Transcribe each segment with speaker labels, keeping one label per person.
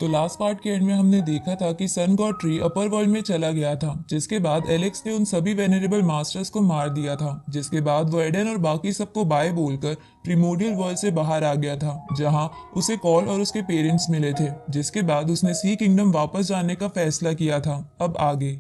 Speaker 1: तो last part के and में हमने देखा था कि सन गॉड ट्री अपर वर्ल्ड में चला गया था, जिसके बाद एलेक्स ने उन सभी वेनरेबल मास्टर्स को मार दिया था, जिसके बाद वो एडन और बाकी सबको बाय बोलकर प्रीमोडियल वर्ल्ड से बाहर आ गया था, जहां उसे कॉल और उसके पेरेंट्स मिले थे, जिसके बाद उसने सी किंगडम वापस जाने का फैसला किया था। अब आगे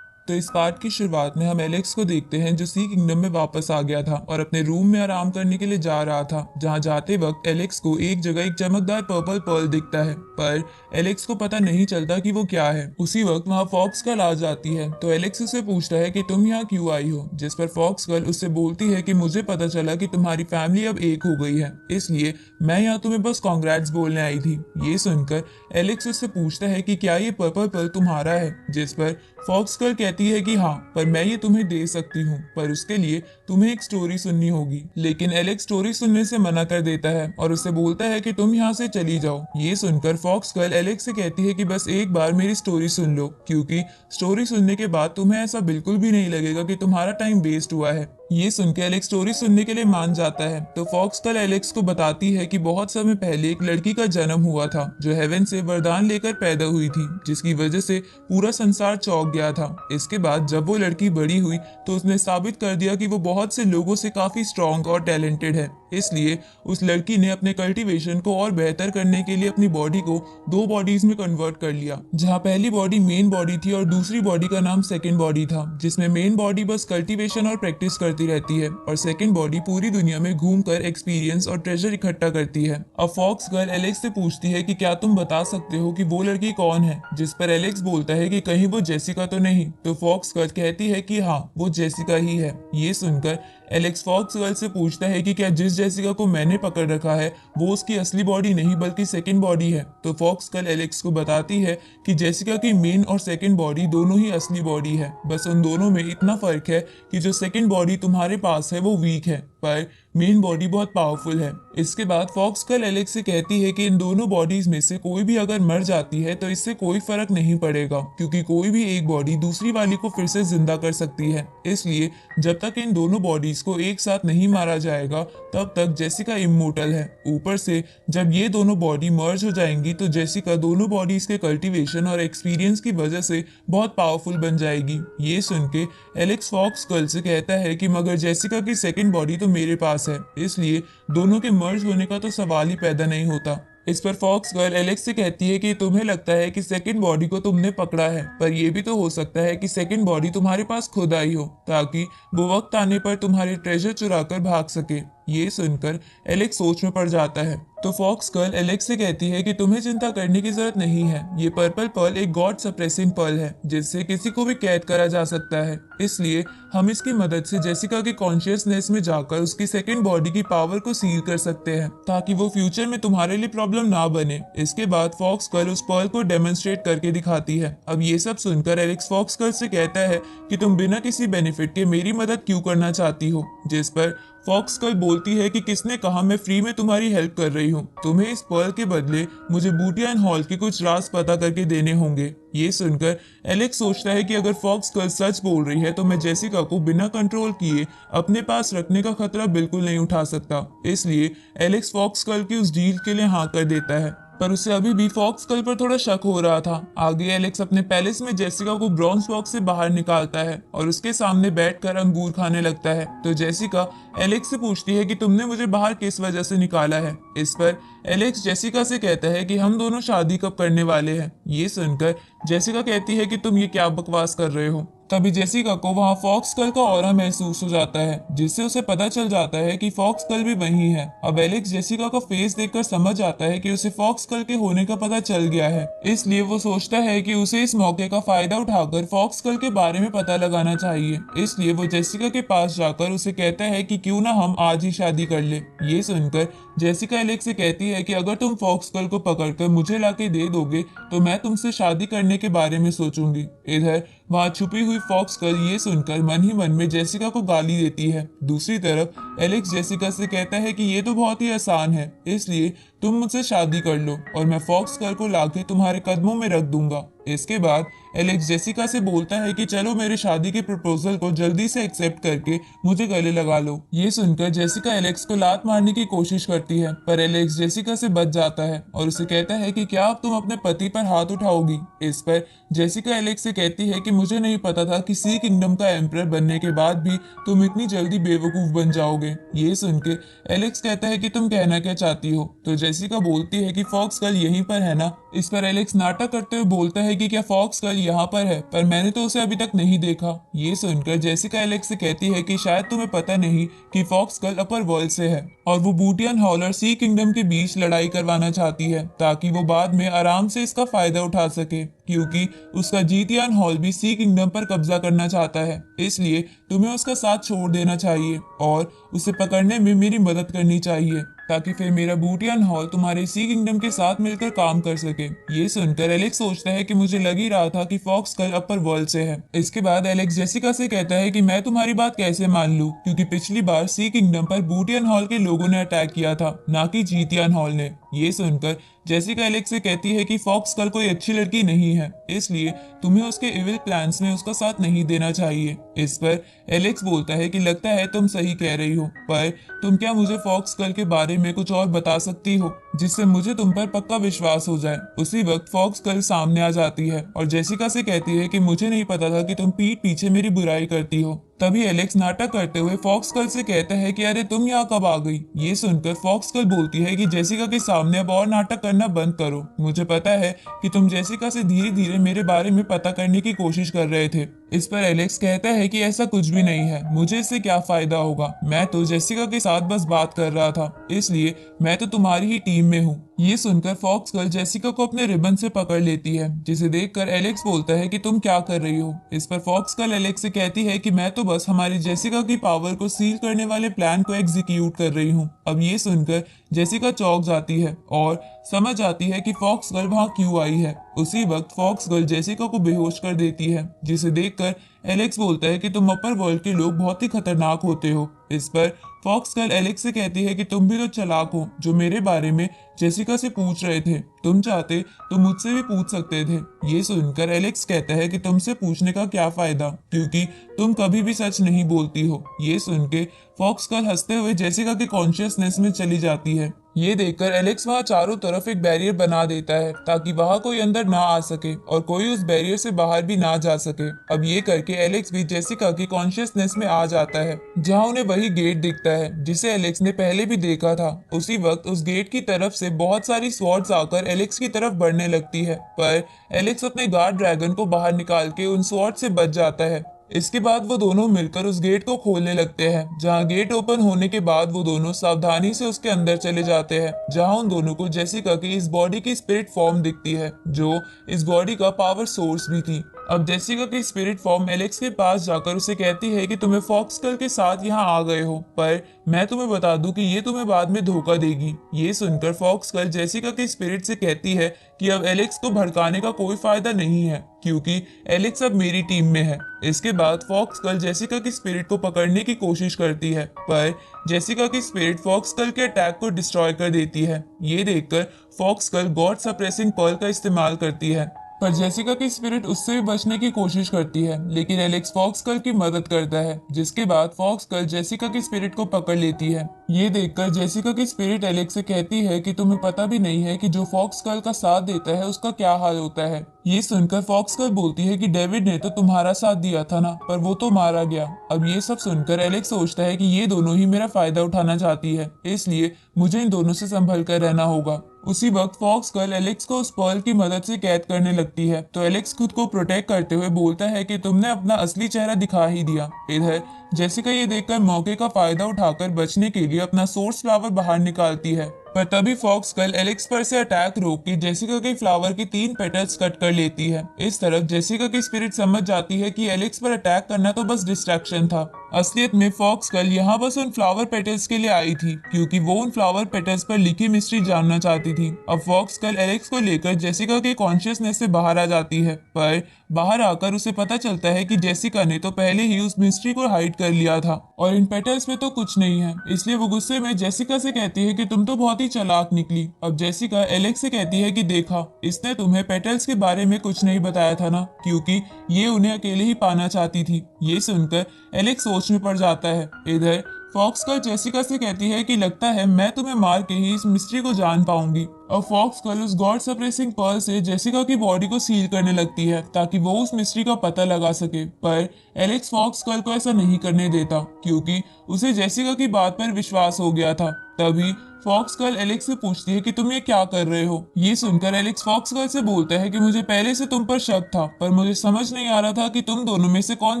Speaker 1: तो इस पार्ट की शुरुआत में हम एलेक्स को देखते हैं जो सी किंगडम में वापस आ गया था और अपने रूम में आराम करने के लिए जा रहा था, जहां जाते वक्त एलेक्स को एक जगह एक चमकदार पर्पल पर्ल दिखता है, पर एलेक्स को पता नहीं चलता कि वो क्या है। उसी वक्त वहां फॉक्स गर्ल आ जाती है, तो एलेक्स उससे पूछता है कि तुम यहाँ क्यों आई हो, जिस पर फॉक्स गर्ल उससे बोलती है कि मुझे पता चला कि तुम्हारी फैमिली अब एक हो गई है, इसलिए मैं यहाँ तुम्हें बस कॉन्ग्रेट्स बोलने आई थी। ये सुनकर एलेक्स उससे पूछता है कि क्या ये पर्पल पर्ल तुम्हारा है, जिस पर फॉक्स गर्ल कहती है कि हाँ, पर मैं ये तुम्हें दे सकती हूँ, पर उसके लिए तुम्हें एक स्टोरी सुननी होगी। लेकिन एलेक्स स्टोरी सुनने से मना कर देता है और उससे बोलता है कि तुम यहाँ से चली जाओ। ये सुनकर फॉक्स गर्ल एलेक्स से कहती है कि बस एक बार मेरी स्टोरी सुन लो, क्योंकि स्टोरी सुनने के बाद तुम्हें ऐसा बिल्कुल भी नहीं लगेगा कि तुम्हारा टाइम वेस्ट हुआ है। ये सुनकर एलेक्स स्टोरी सुनने के लिए मान जाता है, तो फॉक्स गर्ल एलेक्स को बताती है कि बहुत समय पहले एक लड़की का जन्म हुआ था जो हेवन से वरदान लेकर पैदा हुई थी, जिसकी वजह से पूरा संसार चौंक गया था। इसके बाद जब वो लड़की बड़ी हुई तो उसने साबित कर दिया कि वो बहुत से लोगों से काफी स्ट्रांग और टैलेंटेड है, इसलिए उस लड़की ने अपने कल्टीवेशन को और बेहतर करने के लिए अपनी बॉडी को दो बॉडीज में कन्वर्ट कर लिया, जहां पहली बॉडी मेन बॉडी थी और दूसरी बॉडी का नाम सेकंड बॉडी था, जिसमें मेन बॉडी बस कल्टीवेशन और प्रैक्टिस करती रहती है और सेकंड बॉडी पूरी दुनिया में घूमकर एक्सपीरियंस और ट्रेजर इकट्ठा करती है। अब फॉक्स गर्ल एलेक्स से पूछती है कि क्या तुम बता सकते हो कि वो लड़की कौन है, जिस पर एलेक्स बोलता है कि कहीं वो जेसिका तो नहीं, तो फॉक्स गर्ल कहती है कि हाँ, वो जेसिका ही है। ये सुनकर एलेक्स फॉक्स गर्ल से पूछता है कि क्या जिस जेसिका को मैंने पकड़ रखा है वो उसकी असली बॉडी नहीं बल्कि सेकंड बॉडी है, तो फॉक्स गर्ल एलेक्स को बताती है कि जेसिका की मेन और सेकंड बॉडी दोनों ही असली बॉडी है, बस उन दोनों में इतना फर्क है कि जो सेकंड बॉडी तुम्हारे पास है वो वीक है, पर मेन बॉडी बहुत पावरफुल है। इसके बाद फॉक्स गर्ल एलेक्स से कहती है कि इन दोनों बॉडीज में से कोई भी अगर मर जाती है तो इससे कोई फर्क नहीं पड़ेगा, क्योंकि कोई भी एक बॉडी दूसरी वाली को फिर से जिंदा कर सकती है, इसलिए जब तक इन दोनों बॉडीज को एक साथ नहीं मारा जाएगा तब तक जेसिका इमोर्टल है। ऊपर से जब ये दोनों बॉडी मर्ज हो जाएंगी तो जेसिका दोनों बॉडीज के कल्टीवेशन और एक्सपीरियंस की वजह से बहुत पावरफुल बन जाएगी। ये सुन के एलेक्स फॉक्स गर्ल से कहता है कि मगर जेसिका की सेकंड बॉडी तो मेरे पास है, इसलिए दोनों के मर्ज होने का तो सवाल ही पैदा नहीं होता। इस पर फॉक्स गर्ल एलेक्स से कहती है कि तुम्हें लगता है कि सेकंड बॉडी को तुमने पकड़ा है, पर यह भी तो हो सकता है कि सेकंड बॉडी तुम्हारे पास खुद आई हो, ताकि वो वक्त आने पर तुम्हारे ट्रेजर चुरा कर भाग सके। ये सुनकर एलेक्स सोच में पड़ जाता है, तो फॉक्स गर्ल एलेक्स से कहती है कि तुम्हें चिंता करने की जरूरत नहीं है, ये पर्पल पर्ल एक गॉड सप्रेसिंग पर्ल है जिससे किसी को भी कैद करा जा सकता है, इसलिए हम इसकी मदद से जेसिका के कॉन्शियसनेस में जाकर उसकी सेकंड बॉडी की पावर को सील कर सकते हैं, ताकि वो फ्यूचर में तुम्हारे लिए प्रॉब्लम ना बने। इसके बाद फॉक्स गर्ल उस पर्ल को डेमोन्स्ट्रेट करके दिखाती है। अब ये सब सुनकर एलेक्स फॉक्स गर्ल से कहता है कि तुम बिना किसी बेनिफिट के मेरी मदद क्यों करना चाहती हो, जिस पर फॉक्स गर्ल बोलती है कि किसने कहा मैं फ्री में तुम्हारी हेल्प कर रही हूँ, तुम्हें इस पर्ल के बदले मुझे बूटिया एंड हॉल के कुछ राज पता करके देने होंगे। ये सुनकर एलेक्स सोचता है कि अगर फॉक्स गर्ल सच बोल रही है तो मैं जेसिका को बिना कंट्रोल किए अपने पास रखने का खतरा बिल्कुल नहीं उठा सकता, इसलिए एलेक्स फॉक्स गर्ल की उस डील के लिए हाँ कर देता है, पर उसे अभी भी फॉक्स गर्ल पर थोड़ा शक हो रहा था। आगे एलेक्स अपने पैलेस में जेसिका को ब्रॉन्ज बॉक्स से बाहर निकालता है और उसके सामने बैठकर अंगूर खाने लगता है, तो जेसिका एलेक्स से पूछती है कि तुमने मुझे बाहर किस वजह से निकाला है। इस पर एलेक्स जेसिका से कहता है कि हम दोनों शादी कब करने वाले हैं। ये सुनकर जेसिका कहती है कि तुम ये क्या बकवास कर रहे हो। तभी जेसिका को वहां फॉक्स गर्ल का ऑरा महसूस हो जाता है, जिससे उसे पता चल जाता है कि फॉक्स गर्ल भी वही है। अब एलेक्स जेसिका का फेस देखकर समझ आता है कि उसे फॉक्स गर्ल के होने का पता चल गया है, इसलिए वो सोचता है कि उसे इस मौके का फायदा उठाकर फॉक्स गर्ल के बारे में पता लगाना चाहिए। इसलिए वो जेसिका के पास जाकर उसे कहता है कि क्यों ना हम आज ही शादी कर ले। ये सुनकर जेसिका एलेक्स से कहती है कि अगर तुम फॉक्स गर्ल को पकड़कर मुझे लाके दे दोगे तो मैं तुमसे शादी करने के बारे में सोचूंगी। इधर वहां छुपी हुई फॉक्स गर्ल ये सुनकर मन ही मन में जेसिका को गाली देती है। दूसरी तरफ एलेक्स जेसिका से कहता है कि ये तो बहुत ही आसान है, इसलिए तुम मुझसे शादी कर लो और मैं फॉक्स गर्ल को लाके तुम्हारे कदमों में रख दूंगा। इसके बाद एलेक्स जेसिका से बोलता है कि चलो मेरे शादी के प्रपोजल को जल्दी से एक्सेप्ट करके मुझे गले लगा लो। ये सुनकर जेसिका एलेक्स को लात मारने की कोशिश करती है, पर एलेक्स जेसिका से बच जाता है और उसे कहता है कि क्या अब तुम अपने पति पर हाथ उठाओगी। इस पर जेसिका एलेक्स से कहती है कि मुझे नहीं पता था कि सी किंगडम का एम्परर बनने के बाद भी तुम इतनी जल्दी बेवकूफ बन जाओगे। ये सुन के एलेक्स कहता है कि तुम कहना क्या चाहती हो, तो जेसिका बोलती है कि फॉक्स गर्ल यहीं पर है ना। इस पर एलेक्स नाटक करते हुए बोलता है कि क्या फॉक्स गर्ल यहाँ पर है, पर मैंने तो उसे अभी तक नहीं देखा। ये सुनकर जेसिका एलेक्स से कहती है कि शायद तुम्हें पता नहीं कि फॉक्स गर्ल अपर वर्ल्ड से है और वो बूटियन हॉल और सी किंगडम के बीच लड़ाई करवाना चाहती है ताकि वो बाद में आराम से इसका फायदा उठा सके, क्योंकि उसका जीतियान हॉल भी सी किंगडम पर कब्जा करना चाहता है। इसलिए तुम्हें उसका साथ छोड़ देना चाहिए और उसे पकड़ने में मेरी मदद करनी चाहिए ताकि फिर मेरा बूटियन हॉल तुम्हारे सी किंगडम के साथ मिलकर काम कर सके। ये सुनकर एलेक्स सोचता है कि मुझे लग ही रहा था कि फॉक्स गर्ल अपर वर्ल्ड से है। इसके बाद एलेक्स जेसिका से कहता है कि मैं तुम्हारी बात कैसे मान लूं, क्योंकि पिछली बार सी किंगडम पर बूटियन हॉल के लोगों ने अटैक किया था, ना कि जीतियान हॉल ने। ये सुनकर जेसिका एलेक्स से कहती है कि फॉक्स गर्ल कोई अच्छी लड़की नहीं है, इसलिए तुम्हें उसके इविल प्लान्स में उसका साथ नहीं देना चाहिए। इस पर एलेक्स बोलता है कि लगता है तुम सही कह रही हो, पर तुम क्या मुझे फॉक्स गर्ल के बारे में कुछ और बता सकती हो जिससे मुझे तुम पर पक्का विश्वास हो जाए। उसी वक्त फॉक्स गर्ल सामने आ जाती है और जेसिका से कहती है कि मुझे नहीं पता था कि तुम पीठ पीछे मेरी बुराई करती हो। तभी एलेक्स नाटक करते हुए फॉक्स गर्ल से कहता है कि अरे तुम यहाँ कब आ गई। ये सुनकर फॉक्स गर्ल बोलती है कि जेसिका के सामने अब और नाटक करना बंद करो, मुझे पता है कि तुम जेसिका से धीरे धीरे मेरे बारे में पता करने की कोशिश कर रहे थे। इस पर एलेक्स कहता है कि ऐसा कुछ भी नहीं है, मुझे इससे क्या फायदा होगा, मैं तो जेसिका के साथ बस बात कर रहा था, इसलिए मैं तो तुम्हारी ही टीम में हूँ। ये सुनकर फॉक्स गर्ल जेसिका को अपने रिबन से पकड़ लेती है, जिसे देखकर एलेक्स बोलता है कि तुम क्या कर रही हो। इस पर फॉक्स गर्ल एलेक्स से कहती है कि मैं तो बस हमारी जेसिका की पावर को सील करने वाले प्लान को एग्जीक्यूट कर रही हूँ। अब ये सुनकर जेसिका चौंक जाती है और समझ आती है कि फॉक्स गर्ल वहां क्यों आई है। उसी वक्त फॉक्स गर्ल जेसिका को बेहोश कर देती है, जिसे देखकर एलेक्स बोलता है कि तुम अपर वर्ल्ड के लोग बहुत ही खतरनाक होते हो। इस पर फॉक्स गर्ल एलेक्स से कहती है कि तुम भी तो चालाक हो जो मेरे बारे में जेसिका से पूछ रहे थे, तुम चाहते तो मुझसे भी पूछ सकते थे। ये सुनकर एलेक्स कहता है कि तुमसे पूछने का क्या फायदा, क्योंकि तुम कभी भी सच नहीं बोलती हो। ये सुन के फॉक्स गर्ल हंसते हुए जेसिका के कॉन्शियसनेस में चली जाती है। ये देखकर एलेक्स वहां चारों तरफ एक बैरियर बना देता है ताकि वहां कोई अंदर ना आ सके और कोई उस बैरियर से बाहर भी ना जा सके। अब ये करके एलेक्स भी जेसिका की कॉन्शियसनेस में आ जाता है, जहां उन्हें वही गेट दिखता है जिसे एलेक्स ने पहले भी देखा था। उसी वक्त उस गेट की तरफ से बहुत सारी स्वॉर्ड्स आकर एलेक्स की तरफ बढ़ने लगती है, पर एलेक्स अपने गार्ड ड्रैगन को बाहर निकाल के उन स्वॉर्ड से बच जाता है। इसके बाद वो दोनों मिलकर उस गेट को खोलने लगते हैं, जहां गेट ओपन होने के बाद वो दोनों सावधानी से उसके अंदर चले जाते हैं, जहां उन दोनों को जेसिका की इस बॉडी की स्पिरिट फॉर्म दिखती है, जो इस बॉडी का पावर सोर्स भी थी। अब जेसिका की स्पिरिट फॉर्म एलेक्स के पास जाकर उसे कहती है कि तुम्हें फॉक्स गर्ल के साथ यहाँ आ गए हो, पर मैं तुम्हें बता दूं कि ये तुम्हें बाद में धोखा देगी। ये सुनकर फॉक्स गर्ल जेसिका की स्पिरिट से कहती है कि अब एलेक्स को भड़काने का कोई फायदा नहीं है, क्योंकि एलेक्स अब मेरी टीम में है। इसके बाद फॉक्स गर्ल जेसिका की स्पिरिट को पकड़ने की कोशिश करती है, पर जेसिका की स्पिरिट फॉक्स गर्ल के अटैक को डिस्ट्रॉय कर देती है। ये देखकर fox girl god suppressing pearl का इस्तेमाल करती है, पर जेसिका की स्पिरिट उससे भी बचने की कोशिश करती है, लेकिन एलेक्स फॉक्स गर्ल की मदद करता है, जिसके बाद फॉक्स गर्ल जेसिका की स्पिरिट को पकड़ लेती है। ये देखकर जेसिका की स्पिरिट एलेक्स से कहती है कि तुम्हें पता भी नहीं है कि जो फॉक्स गर्ल का साथ देता है उसका क्या हाल होता है। ये सुनकर फॉक्स गर्ल बोलती है कि डेविड ने तो तुम्हारा साथ दिया था ना, पर वो तो मारा गया। अब ये सब सुनकर एलेक्स सोचता है कि ये दोनों ही मेरा फायदा उठाना चाहती है, इसलिए मुझे इन दोनों से संभल कर रहना होगा। उसी वक्त फॉक्स गर्ल एलेक्स को उस पर्ल की मदद से कैद करने लगती है, तो एलेक्स खुद को प्रोटेक्ट करते हुए बोलता है कि तुमने अपना असली चेहरा दिखा ही दिया। इधर जेसिका ये देखकर मौके का फायदा उठाकर बचने के लिए अपना सोर्स फ्लावर बाहर निकालती है, पर तभी फॉक्स गर्ल एलेक्स पर से अटैक रोक के जेसिका के फ्लावर की 3 पेटल्स कट कर लेती है। इस तरफ जेसिका की स्पिरिट समझ जाती है कि एलेक्स पर अटैक करना तो बस डिस्ट्रैक्शन था, असलियत में फॉक्स कल यहाँ बस उन फ्लावर पेटल्स के लिए आई थी क्योंकि वो उन फ्लावर पेटल्स पर लिखी मिस्ट्री जानना चाहती थी। अब फॉक्स कल एलेक्स को लेकर जेसिका के कॉन्शियसनेस से बाहर आ जाती है, पर बाहर आकर उसे पता चलता है कि जेसिका ने तो पहले ही उस मिस्ट्री को हाइड कर लिया था और इन पेटल्स में तो कुछ नहीं है। इसलिए वो गुस्से में जेसिका से कहती है कि तुम तो बहुत ही चालाक निकली। अब जेसिका एलेक्स से कहती है कि देखा, इसने तुम्हें पेटल्स के बारे में कुछ नहीं बताया था ना, क्योंकि ये उन्हें अकेले ही पाना चाहती थी। ये सुनकर एलेक्स सोच में पड़ जाता है। इधर फॉक्स कल जेसिका से कहती है कि लगता है मैं तुम्हें मार के ही इस मिस्ट्री को जान पाऊंगी। और फॉक्स कल उस गॉड सप्रेसिंग पर्ल से जेसिका की बॉडी को सील करने लगती है ताकि वो उस मिस्ट्री का पता लगा सके, पर एलेक्स फॉक्स कल को ऐसा नहीं करने देता क्योंकि उसे जेसिका की बात पर विश्वास हो गया था। तभी फॉक्स गर्ल एलेक्स से पूछती है कि तुम ये क्या कर रहे हो। ये सुनकर एलेक्स फॉक्स गर्ल से बोलता है कि मुझे पहले से तुम पर शक था, पर मुझे समझ नहीं आ रहा था कि तुम दोनों में से कौन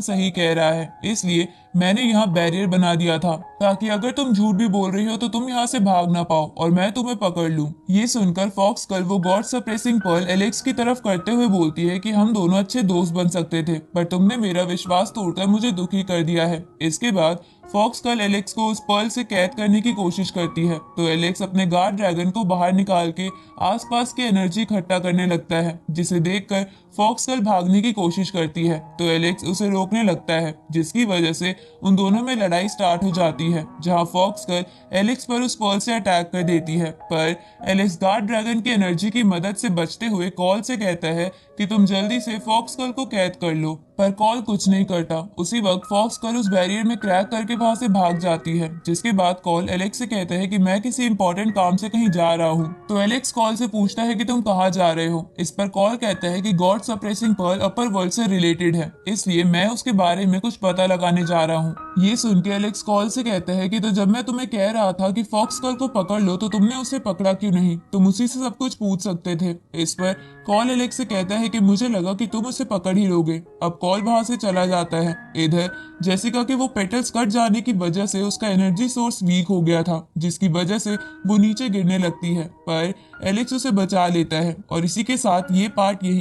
Speaker 1: सही कह रहा है, इसलिए मैंने यहाँ बैरियर बना दिया था ताकि अगर तुम झूठ भी बोल रही हो तो तुम यहाँ से भाग ना पाओ और मैं तुम्हें पकड़ लूं। ये सुनकर फॉक्स गर्ल वो गॉड सप्रेसिंग पर्ल एलेक्स की तरफ करते हुए बोलती है कि हम दोनों अच्छे दोस्त बन सकते थे, पर तुमने मेरा विश्वास तोड़कर मुझे दुखी कर दिया है। इसके बाद फॉक्स गर्ल एलेक्स को उस पर्ल से कैद करने की कोशिश करती है, तो एलेक्स अपने गार्ड ड्रैगन को बाहर निकाल के आसपास की एनर्जी इकट्ठा करने लगता है, जिसे देखकर फॉक्स गर्ल भागने की कोशिश करती है तो एलेक्स उसे रोकने लगता है, जिसकी वजह से उन दोनों में लड़ाई स्टार्ट हो जाती है, जहां फॉक्स गर्ल एलेक्स पर उस पर्ल से अटैक कर देती है। पर एलेक्स गार्ड ड्रैगन की एनर्जी की मदद से बचते हुए कॉल से कहता है कि तुम जल्दी से फॉक्स गर्ल को कैद कर लो, पर कॉल कुछ नहीं करता। उसी वक्त फॉक्स गर्ल उस बैरियर में क्रैक करके वहां से भाग जाती है, जिसके बाद कॉल एलेक्स से कहता है कि मैं किसी इंपॉर्टेंट काम से कहीं जा रहा हूँ। तो एलेक्स कॉल से पूछता है कि तुम कहाँ जा रहे हो। इस पर कॉल कहता है कि गॉड सप्रेसिंग पर्ल अपर वर्ल्ड से रिलेटेड है, इसलिए मैं उसके बारे में कुछ पता लगाने जा रहा हूँ। ये सुन के एलेक्स कॉल से कहता है कि तो जब मैं तुम्हें कह रहा था कि फॉक्स गर्ल को पकड़ लो तो तुमने उसे पकड़ा क्यों नहीं, तुम उसी से सब कुछ पूछ सकते थे। इस पर कॉल एलेक्स से कहता है कि मुझे लगा कि तुम उसे पकड़ ही लोगे। अब कॉल वहां से चला जाता है। इधर जेसिका के वो पेटल्स कट जाने की वजह से उसका एनर्जी सोर्स वीक हो गया था, जिसकी वजह से वो नीचे गिरने लगती है, पर एलेक्स उसे बचा लेता है। और इसी के साथ ये पार्ट यही